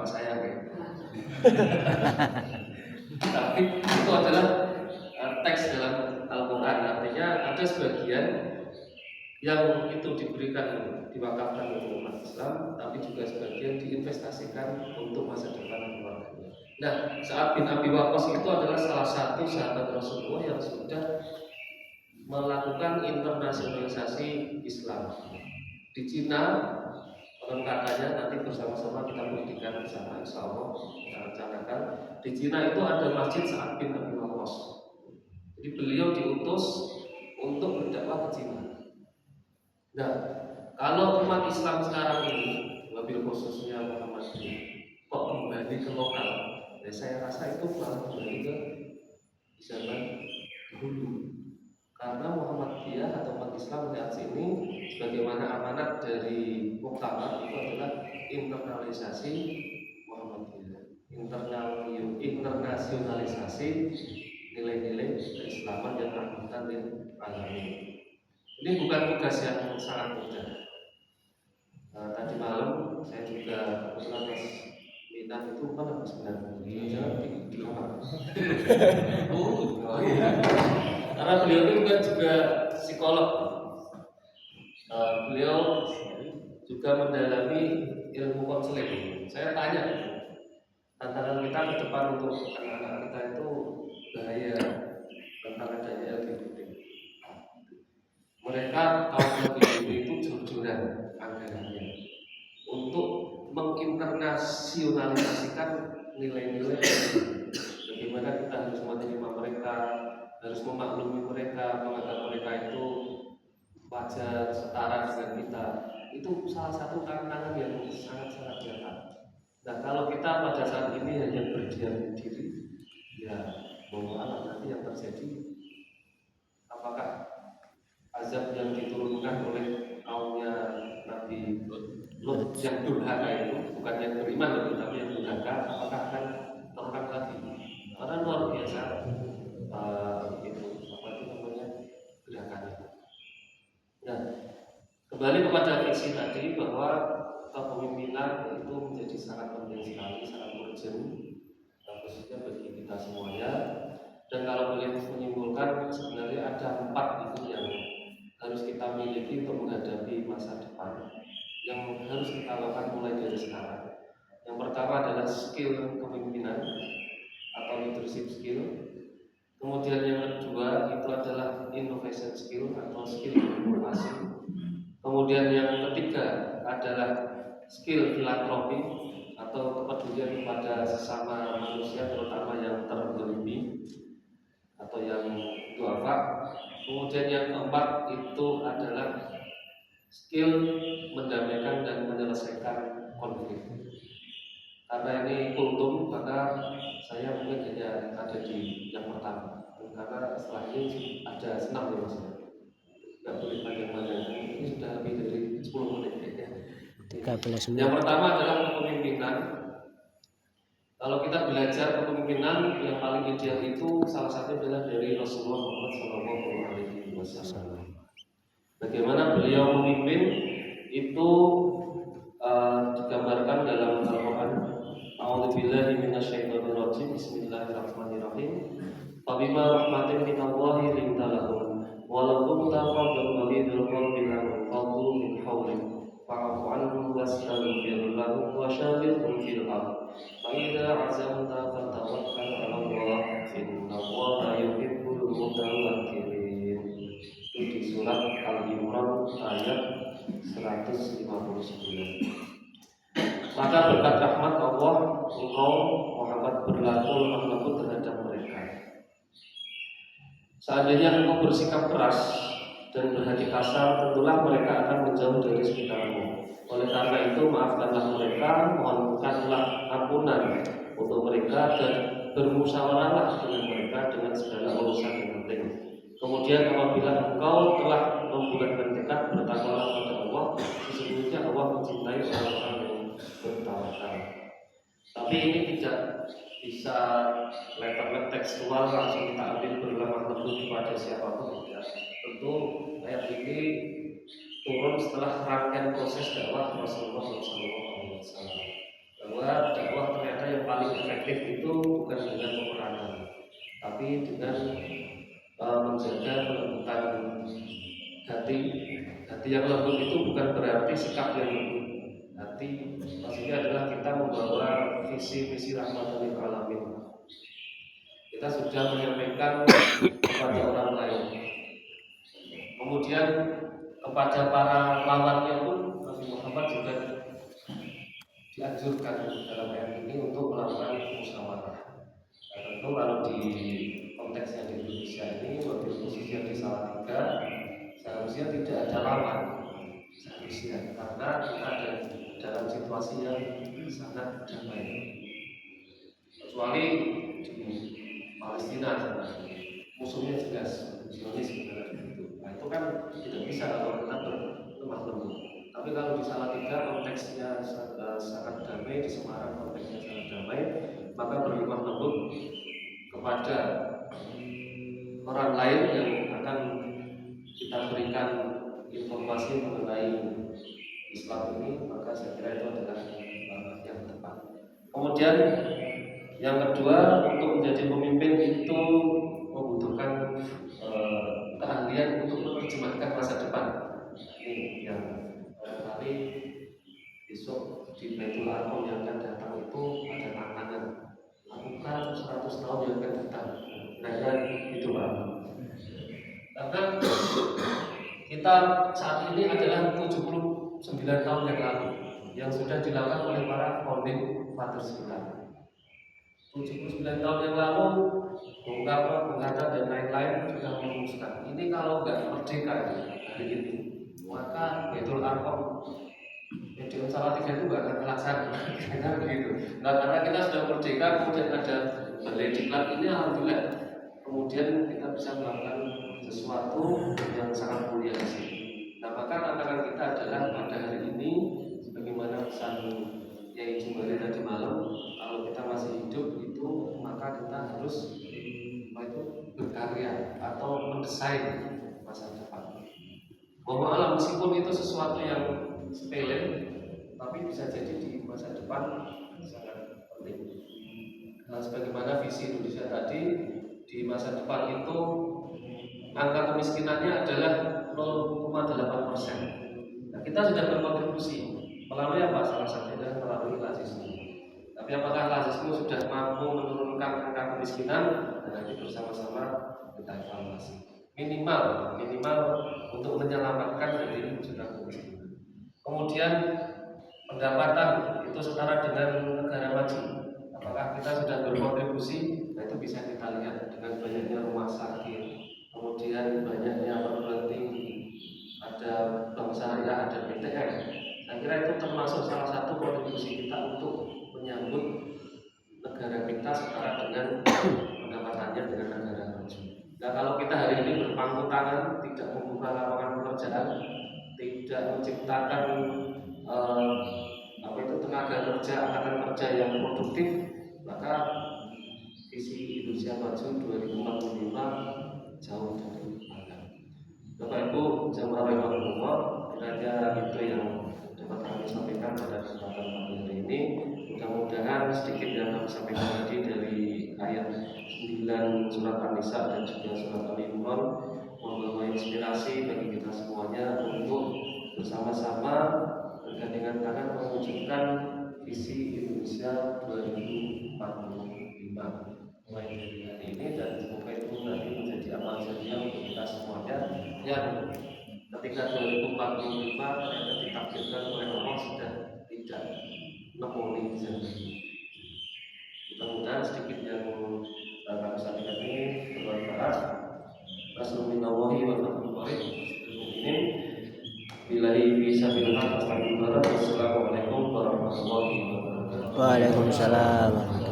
bapak saya kan. Tapi itu adalah teks dalam Al-Quran, artinya ada sebagian yang itu diberikan diwakafkan untuk umat Islam, tapi juga sebagian diinvestasikan untuk masa depan keluarganya. Nah, Sa'ad bin Abi Waqqas itu adalah salah satu sahabat Rasulullah yang sudah melakukan internasionalisasi Islam di Cina. Konon katanya nanti bersama-sama kita buktikan bersama, insya Allah kita rencanakan. Di Cina itu ada masjid Sa'ad bin Abi Waqqas. Jadi beliau diutus untuk berdakwah ke Cina. Nah, kalau umat Islam sekarang ini, lebih khususnya Muhammadiyah, kok kembali ke lokal, ya saya rasa itu malah kembali ke zaman dahulu. Karena Muhammadiyah atau umat Islam melihat sini sebagaimana amanat dari Muktamar itu adalah internalisasi Muhammadiyah, internasionalisasi nilai-nilai keislaman yang rahmatan lil alamin. Ini bukan tugas yang sangat mudah. Tadi malam saya juga kebetulan Mas Mitan itu mana sebenarnya di kamar. Oh iya. Karena beliau itu kan juga psikolog. Beliau juga mendalami ilmu konseling. Saya tanya, tantangan kita ke depan untuk anak-anak kita itu bahaya tentang adanya LGBT. Mereka kaum LGBT itu jor-joran anggarannya untuk menginternasionalisasikan nilai-nilai. Bagaimana kita harus menerima mereka, harus memaklumi mereka, menganggap mereka itu wajar, setara dengan kita. Itu salah satu tantangan yang sangat-sangat nyata. Nah, kalau kita pada saat ini hanya berdiam diri, ya mohon maaf nanti yang terjadi apakah azab yang diturunkan oleh kaumnya Nabi Lut yang durhaka itu, bukan yang beriman tapi yang durhaka, apakah akan terulang lagi? Karena luar biasa itu apa itu namanya gerakannya. Nah, kembali kepada visi tadi bahwa kepemimpinan itu menjadi sangat penting sekali, sangat urgent, khususnya bagi kita semuanya. Dan kalau boleh menyimpulkan, sebenarnya ada 4 itu yang harus kita miliki untuk menghadapi masa depan, yang harus kita lakukan mulai dari sekarang. Yang pertama adalah skill kepemimpinan atau leadership skill. Kemudian yang kedua itu adalah innovation skill atau skill inovasi. Kemudian yang ketiga adalah skill filantropi atau kepedulian kepada sesama manusia, terutama yang terzalimi atau yang duafa. Kemudian yang keempat itu adalah skill mendamaikan dan menyelesaikan konflik. Karena ini kultum, maka saya mungkin hanya ada di yang pertama. Karena setelah ini ada 6 ya Mas. Tidak boleh panjang-panjang. Ini sudah lebih dari 10 menit ya. 13 menit. Yang pertama adalah kepemimpinan. Kalau kita belajar kepemimpinan, yang paling ideal itu salah satu adalah dari Rasulullah Muhammad SAW. Bagaimana beliau memimpin itu digambarkan dalam Al-Quran. A'udzubillahi minasyaitonirrajim. Bismillahirrahmanirrahim. Fabima rahmatin minallahi linta lahum walau kunta fadlan ghalidhal qalbi lanfaddu min hawlik fa'fu anhum wastaghfir lahum wa syawirhum fil amr fa idza 'azamta fatawakkal 'ala Allah innallaha yuhibbul mutawakkilin. Itu di surat Al-Imran ayat 159. Maka berkat rahmat Allah, engkau Muhammad berlaku lemah lembut terhadap mereka. Seandainya engkau bersikap keras dan berhati kasar, tentulah mereka akan menjauh dari sekitarmu. Oleh karena itu, maafkanlah mereka, mohonkanlah ampunan untuk mereka, dan bermusyawarahlah dengan mereka dengan segala urusan yang penting. Kemudian apabila engkau telah membulatkan tekad, bertakwalah kepada Allah, sesungguhnya Allah mencintai orang-orang yang bertawakal. Tapi ini tidak bisa letter tekstual langsung kita ambil berlemah lembut kepada siapapun ya. Tentu ayat ini turun setelah rangkaian proses dakwah Rasulullah SAW, bahwa dakwah efektif itu bukan dengan peperangan, tapi dengan menjaga melembutkan hati. Hati yang lembut itu bukan berarti sikap yang lembut. Hati maksudnya adalah kita membawa visi rahmatan lil alamin. Kita sudah menyampaikan kepada orang lain. Kemudian kepada para lawannya pun Nabi Muhammad juga dianjurkan dalam ayat ini untuk melakukan musyawarah. Tentu kalau di konteks yang di Indonesia ini, wakil posisi yang di Salatiga, seharusnya tidak ada lawan, seharusnya, karena kita ada dalam situasi yang sangat damai. Kecuali di Palestina, musuhnya jelas, Zionis gitu. Nah, itu kan tidak bisa kalau kita berlemah lembut. Tapi kalau di Salatiga konteksnya sangat damai, di Semarang konteksnya sangat damai, maka berlemah lembut kepada orang lain yang akan kita berikan informasi mengenai Islam ini, maka saya kira itu adalah yang tepat. Kemudian yang kedua, untuk menjadi pemimpin itu membutuhkan keahlian untuk menerjemahkan masa depan. Ini yang barangkali besok di Baitul Arqam yang akan datang itu ada tantangan lakukan 100 tahun yang akan datang. Nah, itu Pak. Karena kita saat ini adalah 79 tahun yang lalu yang sudah dilakukan oleh para founding fathers kita. 79 tahun yang lalu Bung Karno, Bung Hatta dan lain-lain sudah merumuskan ini kalau nggak merdeka hari ini, maka Baitul Arqam Medium Salatiga itu nggak akan terlaksana. Karena begitu. Nah, karena kita sudah merdeka, kemudian ada balai diklat ini, alhamdulillah. Kemudian kita bisa melakukan sesuatu yang sangat mulia di sini. Nah, maka tantangan kita adalah pada hari ini, sebagaimana pesan Yai Jumbari tadi malam, kalau kita masih hidup itu, maka kita harus berkarya atau mendesain masa depan. Bahwa meskipun itu sesuatu yang sepele, tapi bisa jadi di masa depan sangat penting. Nah, sebagaimana visi Indonesia tadi, di masa depan itu angka kemiskinannya adalah 0,8%. Nah, kita sudah berkontribusi melalui apa? Salah satunya melalui lazisme. Tapi apakah lazisme sudah mampu menurunkan angka kemiskinan? Nah, nanti bersama-sama kita evaluasi. Minimal untuk menyelamatkan dari wujudnya kemiskinan. Kemudian pendapatan itu setara dengan negara maju. Apakah kita sudah berkontribusi? Nah, itu bisa kita lihat dengan banyaknya rumah sakit, kemudian banyaknya perguruan tinggi, ada bank syariah, ada BTN. Saya kira itu termasuk salah satu kontribusi kita untuk menyambut negara kita setara dengan pendapatannya dengan negara maju. Nah, kalau kita hari ini berpangku tangan, tidak membuka lapangan pekerjaan, tidak menciptakan tenaga kerja, angkatan kerja yang produktif, maka visi Indonesia Maju 2045 jauh dari mana. Bapak Ibu jamaah rahimahullah, kiranya itu yang dapat kami sampaikan pada kesempatan pagi hari ini. Mudah-mudahan sedikit yang kami sampaikan tadi dari ayat 9 surat An-Nisa dan juga surat Al-Imran membawa inspirasi bagi kita semuanya untuk bersama-sama bergandengan tangan mewujudkan visi Indonesia 2045 mulai dari hari ini, dan semoga itu nanti menjadi amal jariah untuk kita semuanya yang ketika 2045 ternyata ditakdirkan oleh Allah sudah tidak nemoni janji. Mudah-mudahan sedikit yang kami sampaikan ini bermanfaat. Rasulullah wa rahmatullahi ini billahi fisabilillah. Wassalamualaikum warahmatullahi wabarakatuh. Waalaikumsalam.